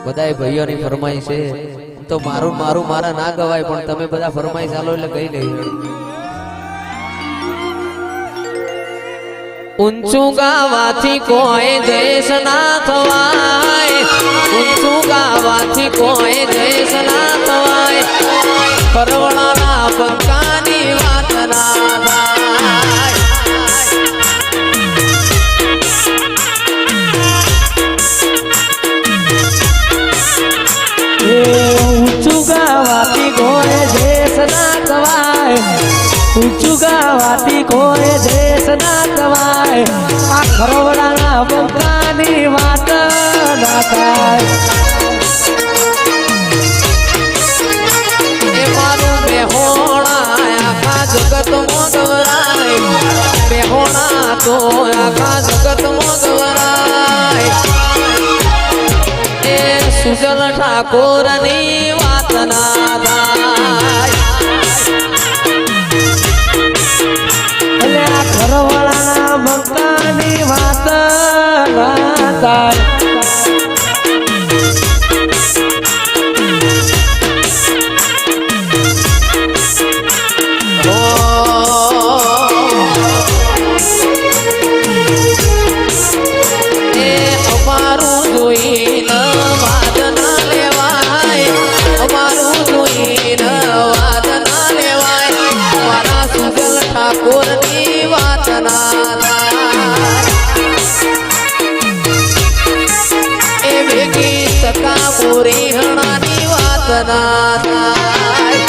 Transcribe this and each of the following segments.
બધાય ભાઈઓની ફરમાઈશ છે તો મારું મારા ના ગવાય પણ તમે બધા ફરમાઈશ આલો એટલે ગઈ લઈ ઊંચું ગાવાથી કોઈ દેશ ના થવાય ઊંચું ગાવાથી કોઈ દેશ ના થવાય પરવળાના બંકાની વાત ના થાય ઊંચું ગાવાથી કોઈ દેશ ના થવાય ઊંચું ગાવાથી કોઈ દેશ ના થવાય આ ખરવડાના બંકાની વાત ના થાય એ મારું બેહોણા આખા જગતમાં ગવરાય બેહોણા તો આખા જગતમાં ગવરાય એ સુજલ ઠાકોરની વાત ના થાય ઘરવાળાના બંકાની વાત ના થાય એ અમારું જોઈને વાદ ના લેવાય અમારું જોઈને વાદ ના લેવાય મારા સુજલ ઠાકોરની વાત ના થાય એ ભેગી સકા પૂરી હણાની વાત ના થાય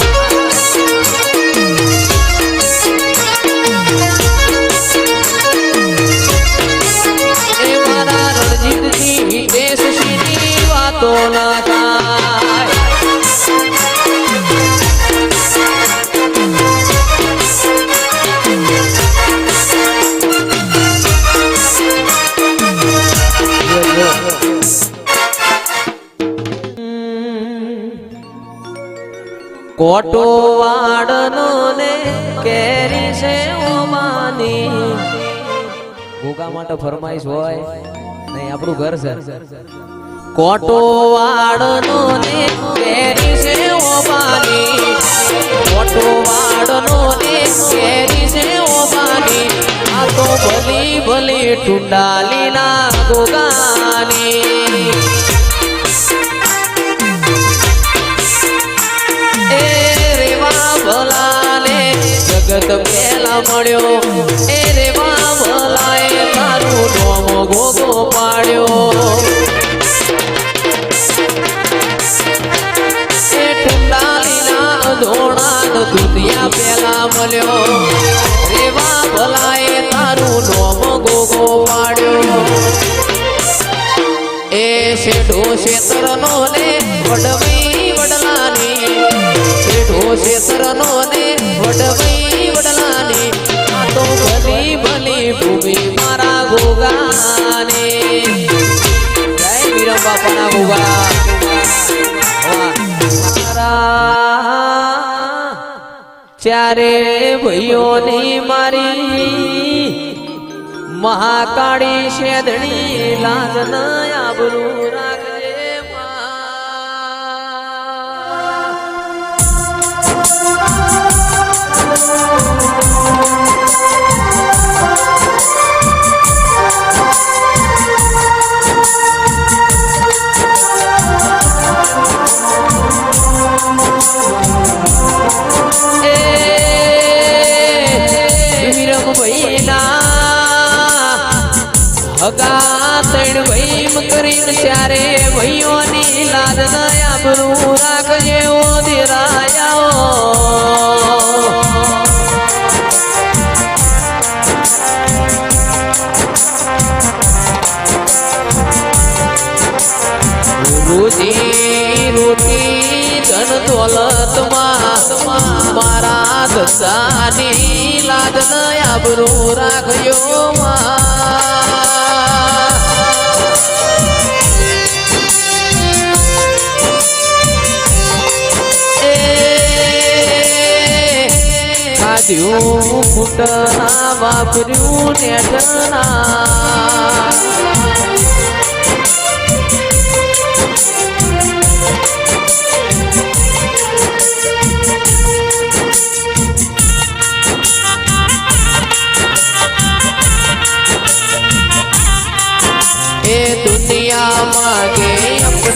એ મારા રણજીતજી હિતેશજીની વાતો ના થાય કોટો વાડનો ને કેરી છે ઓમાની ભૂગા માટે ફરમાઈશ હોય નહીં આપણું ઘર છે કોટો વાડનો ને કેરી છે ઓમાની કોટો વાડનો ને કેરી છે ઓમાની આ તો ભલી ભલી ટુંડાલીના ગોગાની જગત પેલા મળ્યો એ રે બાબલાએ તારું નોમ ગોગો પાડ્યો એ ટુંડાલીના ધોણા દુધિયા પેલા મળ્યો રે બાબલાએ તારું નોમ ગોગો પાડ્યો એ શેઠો શેતરનો ને વડવી વડલાની શેઠો શેતરનો ને વડવી વડલાની આ તો ભલી ભલી ભૂમિ મારા ગોગાની જય વીરમ બાપાના ગોગા ચારે ભાઈઓની મારી મહાકાળી શેદણી લાજ ન આબરૂ રાખજે વીરમ ભૈના હગા તૈણ ભઈમ કરીને ચારે ભાઈઓની લાજ ન આબરૂ રાખજે ઓ દેરાયાઓ રોજી રોટી ધન દોલતમાં મારા દસાની લાજ ન આબરૂ રાખજો ખાધ્યું ફૂટના વાપર્યું નેઠના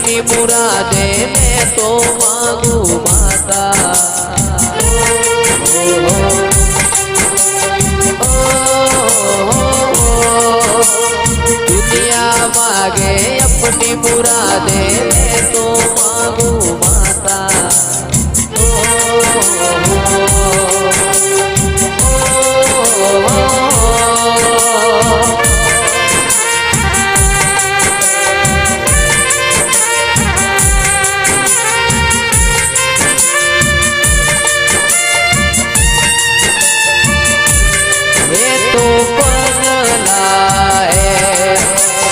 अपनी मुरादे मैं तो मांगू माता। दुनिया मांगे अपनी मुरादे मैं तो मांगू माता।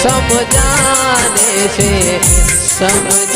समझाने से समझ